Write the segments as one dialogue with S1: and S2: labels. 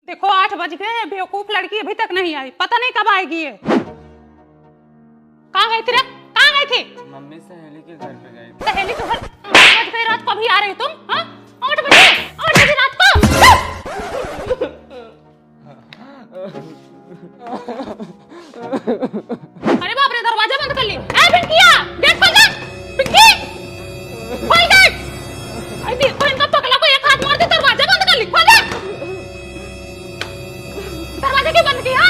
S1: देखो 8 बज गए, बेवकूफ लड़की अभी तक नहीं आई, पता नहीं कब आएगी ये। कहाँ गई थी रे? कहाँ गई थी?
S2: मम्मी सहेली के घर पे गई।
S1: सहेली के घर? 8 बज गए रात को, अभी आ रही तुम? हाँ 8 बजे रात को? अरे बाप रे, दरवाजा बंद कर ली। पिंकिया, गेट खोल दे। पिंकी, खोल गेट। अरे देखो इनका पगला को एक हाथ मार दे, दरवाजा बंद कर ली। खोल दे। दरवाजा क्यों बंद किया?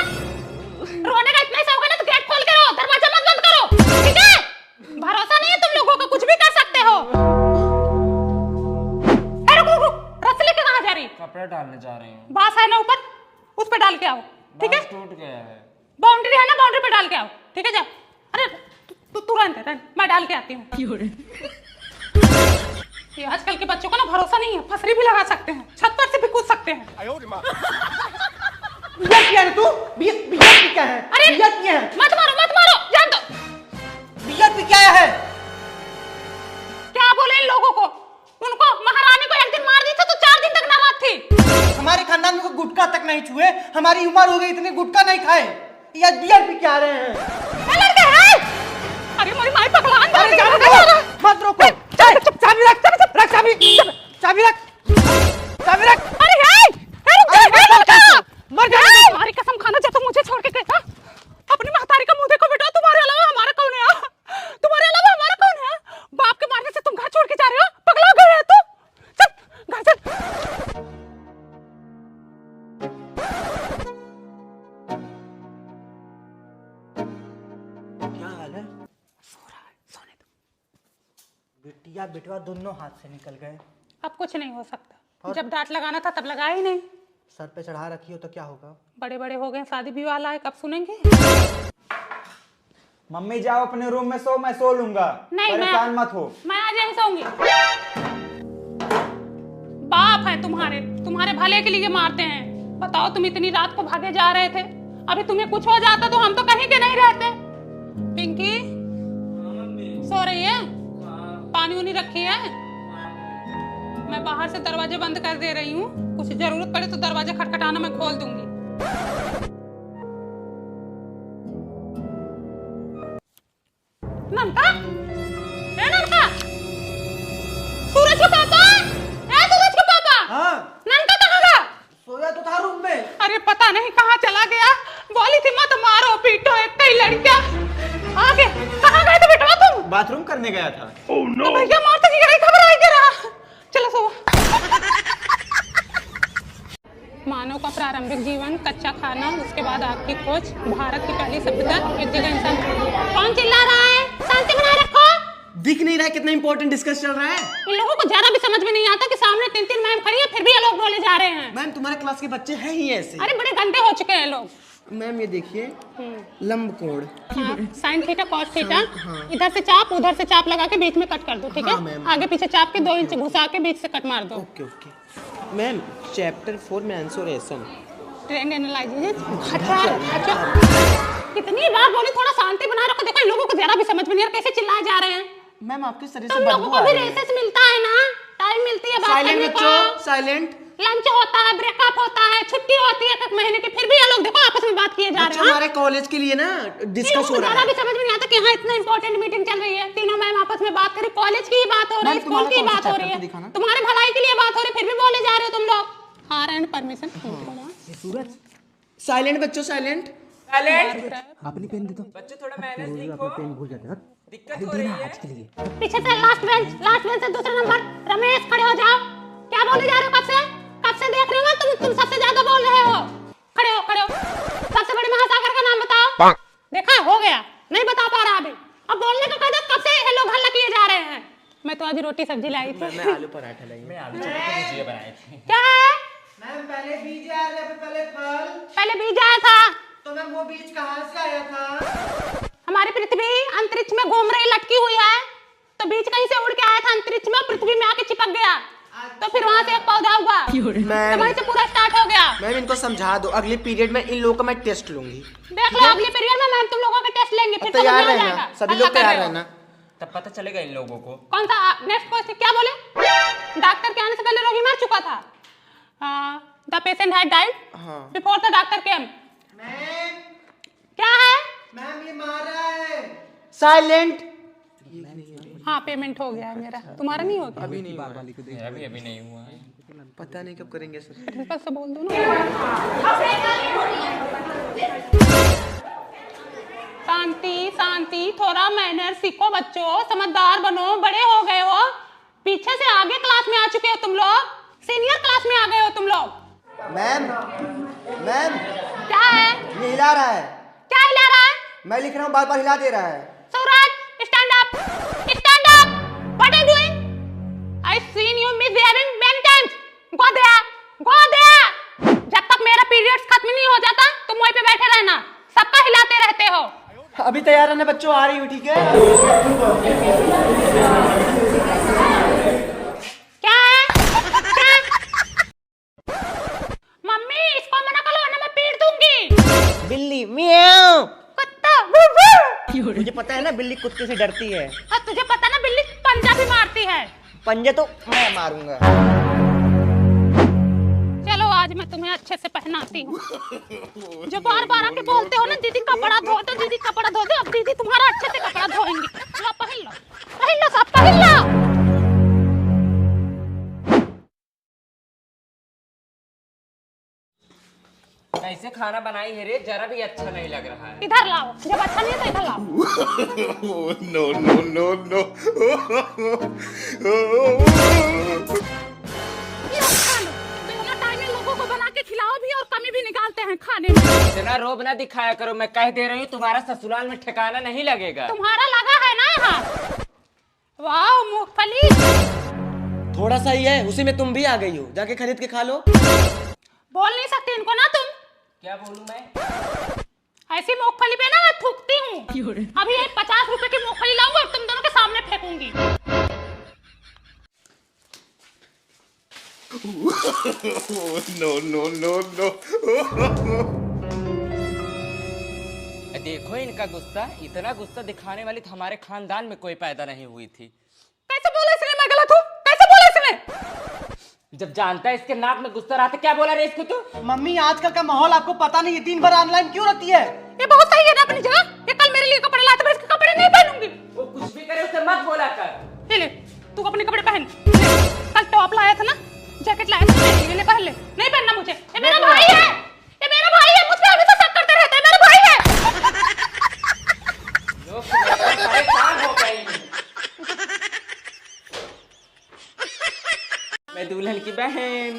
S1: रोने का इतना ही शौक है ना तो गेट खोल के रहो, दरवाजा मत बंद करो, ठीक है? भरोसा नहीं है तुम लोगों का, कुछ भी कर सकते हो। रुक, रस्सी लेके कहाँ जा रही?
S2: कपड़ा डालने जा रही हूँ।
S1: बांस है ना ऊपर, उस पे डाल के आओ, ठीक है?
S2: टूट गया है।
S1: बाउंड्री है ना, बाउंड्री पे डाल के आओ, ठीक है? जाओ। अरे तू रहने, मैं डाल के आती हूँ। ये आजकल के बच्चों को ना भरोसा नहीं है, फसरी भी लगा सकते हैं, छत पर से भी कूद सकते हैं।
S3: बियर क्या है तू? बियर क्या है?
S1: अरे
S3: बियर क्या है?
S1: मत मारो, जान दो।
S3: बियर भी क्या है?
S1: क्या बोले इन लोगों को? उनको महारानी को एक दिन मार दी थी तो 4 दिन तक नाराज थी।
S3: हमारे खानदान में गुटखा तक नहीं छुए, हमारी उम्र हो गई इतने गुटखा नहीं खाए। ये बियर भी क्या रहे हैं?
S1: लड़के हैं? अरे मेरी माई पगलान
S3: अरे मत रोको। चाबी रख, चाबी रख।
S1: अरे मर जा। तुम्हारी कसम खाना, जब तुम मुझे छोड़ के गए था, अपनी महतारी का मुंह देखो बेटा, तुम्हारे अलावा हमारा कौन है? तुम्हारे अलावा हमारा कौन है? बाप के मारने से तुम घर छोड़ के जा रहे हो? पगला गए हो तुम? चल घर चल।
S3: क्या हाल है?
S1: सो रहा है, सोने दो।
S3: बिटिया बिटवा दोनों हाथ से निकल गए।
S1: अब कुछ नहीं हो सकता, जब डांट लगाना था तब लगाया ही नहीं।
S3: सर पे चढ़ा रखी हो तो क्या होगा?
S1: बड़े बड़े हो गए, शादी विवाह लायक, अब सुनेंगे?
S2: मम्मी जाओ अपने रूम में सो, मैं सो लूंगा।
S1: नहीं,
S2: परेशान मत हो।
S1: मैं आज यहीं सोऊंगी। बाप है तुम्हारे भले के लिए मारते हैं। बताओ, तुम इतनी रात को भागे जा रहे थे, अभी तुम्हें कुछ हो जाता तो हम तो कहीं के नहीं रहते। पिंकी सो रही है? पानी उनी रखी है? मैं बाहर से दरवाजे बंद कर दे रही हूँ, कुछ जरूरत पड़े तो दरवाजा खटखटाना मैं खोल दूंगी। नंका? नंका? सूरज के पापा? सूरज के पापा?
S3: हाँ?
S1: नंका कहाँ गया?
S3: सोया तो था रूम में।
S1: अरे पता नहीं कहाँ चला गया, बोली थी मत मारो पीटो एक कई लड़कियां। आगे कहाँ गए थे बेटा तुम?
S2: बाथरूम करने गया था।
S1: Oh, no. तो भैया मारते जी गई, घबराई के रहा। चलो सो। मानव का प्रारंभिक जीवन, कच्चा खाना, उसके बाद आग की खोज, भारत की पहली सभ्यता, एक जगह इंसान। कौन चिल्ला रहा है? शांति बनाए रखो।
S3: दिख नहीं रहा है कितना इंपॉर्टेंट डिस्कस चल रहा है?
S1: इन लोगों को जरा भी समझ में नहीं आता कि सामने 3 मैम खड़ी है, फिर भी ये लोग बोले जा रहे हैं।
S3: मैम तुम्हारे क्लास के बच्चे हैं ही ऐसे।
S1: अरे बड़े गंदे हो चुके हैं लोग।
S3: मैम ये देखिए, लंबकोण।
S1: साइन थीटा कॉस थीटा, इधर से चाप उधर से चाप लगा के बीच में कट कर दो, ठीक है? आगे पीछे चाप के 2 इंच घुसा के बीच से कट मार दो।
S3: ओके। मैम चैप्टर 4 में आंसरेशन।
S1: Trend analysis. अच्छा कितनी बार बोली थोड़ा शांति बना रखो। देखो इन लोगों को जरा भी समझ में नहीं आ रहा, कैसे चिल्लाए जा रहे हैं।
S3: मैम आपके शरीर से
S1: तुम लोगों को भी रेसेस मिलता है ना, टाइम मिलती है बात करने को।
S3: साइलेंट।
S1: लंच होता है, ब्रेकअप होता है, छुट्टी होती है 1 महीने की, फिर भी ये लोग देखो आपस में बात किए जा रहे हैं।
S3: हमारे कॉलेज के लिए ना डिस्कस हो रहा है।
S1: भी समझ में नहीं आता कि यहाँ इतना इंपॉर्टेंट मीटिंग चल रही है, तीनों मैम आपस में बात करी, कॉलेज की बात हो रही है, स्कूल की बात हो रही है, तुम्हारे भलाई के लिए बात हो रही है, फिर भी बोले जा रहे हो तुम लोग। हार एंड परमिशन।
S3: सूरज साइलेंट बच्चों, साइलेंट।
S4: अपनी पेन दे दो।
S2: बच्चे थोड़ा मैनेज लिखो।
S4: पेन भूल जाते हैं।
S2: दिक्कत हो रही है
S4: आज के लिए।
S1: पीछे से लास्ट बेंच से दूसरा नंबर। रमेश खड़े हो जाओ। क्या बोले जा रहे हो? कब से देख रहे हो? तुम सबसे ज्यादा बोल रहे हो। खड़े हो। सबसे बड़े महासागर का नाम बताओ। देखा, हो गया, नहीं बता पा रहा अभी। अब बोलने का कहा, कब से ये लोग हल्ला किए जा रहे हैं। मैं तो आज रोटी सब्जी लाई थी।
S3: मैं आलू पराठा लाई।
S2: मैं आलू चने की भुजिया बनाई थी।
S1: क्या है?
S3: मैम पहले बीज आया था, पहले फल।
S1: पहले बीज आया था।
S3: तो मैम वो बीज कहाँ से आया था?
S1: हमारी पृथ्वी अंतरिक्ष में घूम रही, लटकी हुई है, तो बीज कहीं से उड़ के आया था अंतरिक्ष में, पृथ्वी में आके चिपक गया, तो फिर वहां से एक पौधा हुआ, तो वहीं से पूरा स्टार्ट हो गया।
S3: मैम इनको समझा दो, अगले पीरियड में इन लोगों का मैं टेस्ट लूंगी।
S1: देख लो, अगले पीरियड में मैम तुम लोगों का टेस्ट लेंगे, फिर
S3: तैयार
S1: समझ में आ
S3: रहना,
S1: जाएगा।
S3: सभी
S1: हल्ला
S3: लोग
S1: कर
S3: तैयार
S1: रहे हो।
S3: रहना।
S2: तब पता चलेगा इन लोगों को।
S1: कौन सा नेक्स्ट क्वेश्चन? क्या बोले? डॉक्टर के आने से पहले रोगी मर चुका था। The patient had died before the doctor came.
S3: Ma'am
S1: क्या है?
S3: मैम ये मार रहा है। साइलेंट।
S1: हाँ पेमेंट हो गया है मेरा, तुम्हारा नहीं होगा?
S2: मेरा भी अभी नहीं हुआ है।
S3: पता नहीं कब करेंगे सर।
S1: प्रिंसिपल से बोल दो ना। शांति शांति, थोड़ा मैनर सीखो बच्चों, समझदार बनो, बड़े हो गए हो, पीछे से आगे क्लास में आ चुके हो तुम लोग, सीनियर क्लास में आ गए हो तुम लोग।
S3: मैम मैम
S1: क्या है?
S3: ये हिला रहा है।
S1: क्या हिला रहा है?
S3: मैं लिख रहा हूँ, बार बार हिला दे रहा है।
S1: Suraj stand up, stand up. What are you doing? I seen you misbehaving many times. Go there, go there. जब तक मेरा पीरियड्स खत्म नहीं हो जाता तुम वहीं पे बैठे रहना, सबका हिलाते रहते हो।
S3: अभी तैयार रहना बच्चों, आ रही हूँ, ठीक है?
S1: क्या है? क्या? मम्मी इसको मना करो ना, मैं पीट दूंगी।
S3: बिल्ली म्याऊं।
S1: कुत्ता वू वू।
S3: मुझे पता है ना बिल्ली कुत्ते से डरती है।
S1: और तुझे पता ना बिल्ली पंजा भी मारती है।
S3: पंजे तो मैं मारूंगा।
S1: चलो आज मैं तुम्हें अच्छे से पहनाती हूँ। जो बार बार आके बोलते हो ना दीदी कपड़ा धो दो, दीदी कपड़ा धो दो, अब दीदी तुम्हारा अच्छे से कपड़ा धोएंगी। लो पहन लो, पहन लो, सब पहन लो।
S2: कैसे खाना बनाई है रे, जरा भी अच्छा नहीं लग रहा है।
S1: इधर लाओ, जब अच्छा नहीं है तो इधर लाओ।
S5: no, no, no, no.
S1: ये खा लो। दोनों टाइम लोगों को बना के खिलाओ भी और कमी भी निकालते हैं खाने में।
S2: इतना रोब ना दिखाया करो, मैं कह दे रही हूँ तुम्हारा ससुराल में ठिकाना नहीं लगेगा।
S1: तुम्हारा लगा है ना यहाँ। वाह मूंगफली।
S3: थोड़ा सा ही है, उसी में तुम भी आ गई हो, जाके खरीद के खा लो।
S1: बोल नहीं सकती इनको ना तुम।
S2: क्या बोलूं मैं?
S1: ऐसी मूंगफली पे ना मैं थूकती हूँ। अभी ये 50 रुपए की मूंगफली लाऊंगा और तुम दोनों के सामने फेंकूंगी।
S5: no, no, no, no.
S2: देखो इनका गुस्सा, इतना गुस्सा दिखाने वाली तो हमारे खानदान में कोई पैदा नहीं हुई थी।
S1: कैसे बोला इसने मैं गलत हूँ? कैसे बोला इसने?
S2: जब जानता है इसके नाक में गुस्सा रहा था, क्या बोला रे इसको तू?
S3: मम्मी आजकल का माहौल आपको पता नहीं है, दिन भर ऑनलाइन क्यों रहती है?
S1: ये बहुत सही है ना अपनी जगह। ये कल मेरे लिए कपड़े लाया था, मैं इसके कपड़े नहीं पहनूंगी।
S2: वो कुछ भी करे उसे मत बोला कर।
S1: ले तू अपने कपड़े पहन। कल टॉप लाया था ना, जैकेट लाया था मेरे लिए, ले पहन ले। नहीं पहनना मुझे, ये मेरा भाई है, ये मेरा भाई है, मुझ पे हमेशा शक करते रहते हैं, मेरा भाई है।
S2: लोग परेशान हो गए। मैं दुल्हन की बहन,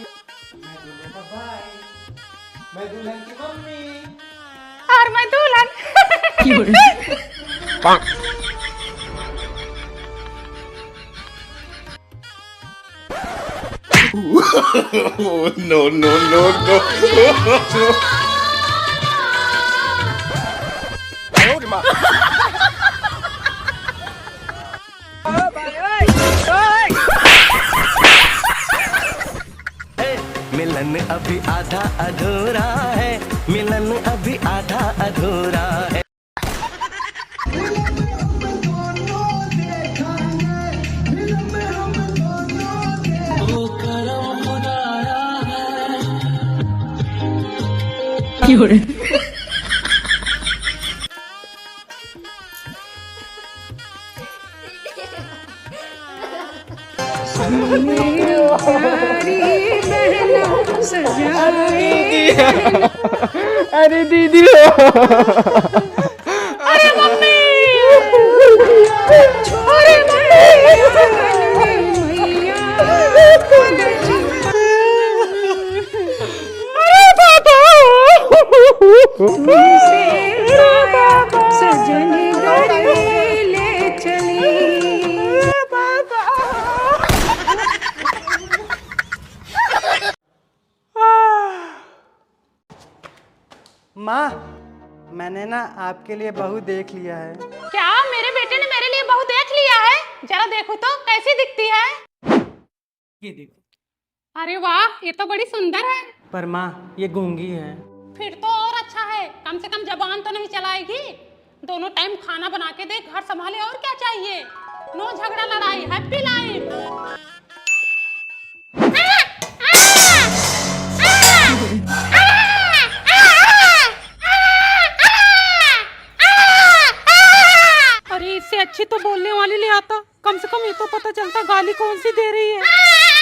S3: मैं दुल्हन की मम्मी।
S1: और मैं दुल्हन।
S5: no, no, no, no.
S6: मिलन अभी आधा अधूरा है, मिलन अभी आधा अधूरा है।
S3: अरे दीदी।
S1: अरे मम्मी, अरे
S7: सजन घर ले चली।
S3: माँ मैंने ना आपके लिए बहू देख लिया है।
S1: क्या मेरे बेटे ने मेरे लिए बहू देख लिया है? जरा देखो तो कैसी दिखती है।
S3: ये देखो।
S1: अरे वाह, ये तो बड़ी सुंदर है।
S3: पर माँ ये गूंगी है।
S1: फिर तो और अच्छा है, कम से कम जबान तो नहीं चलाएगी। दोनों टाइम खाना बना के दे, घर संभाले, और क्या चाहिए। नो झगड़ा लड़ाई, हैप्पी लाइफ। अच्छी तो बोलने वाली ले आता, कम से कम ये तो पता चलता गाली कौन सी दे रही है।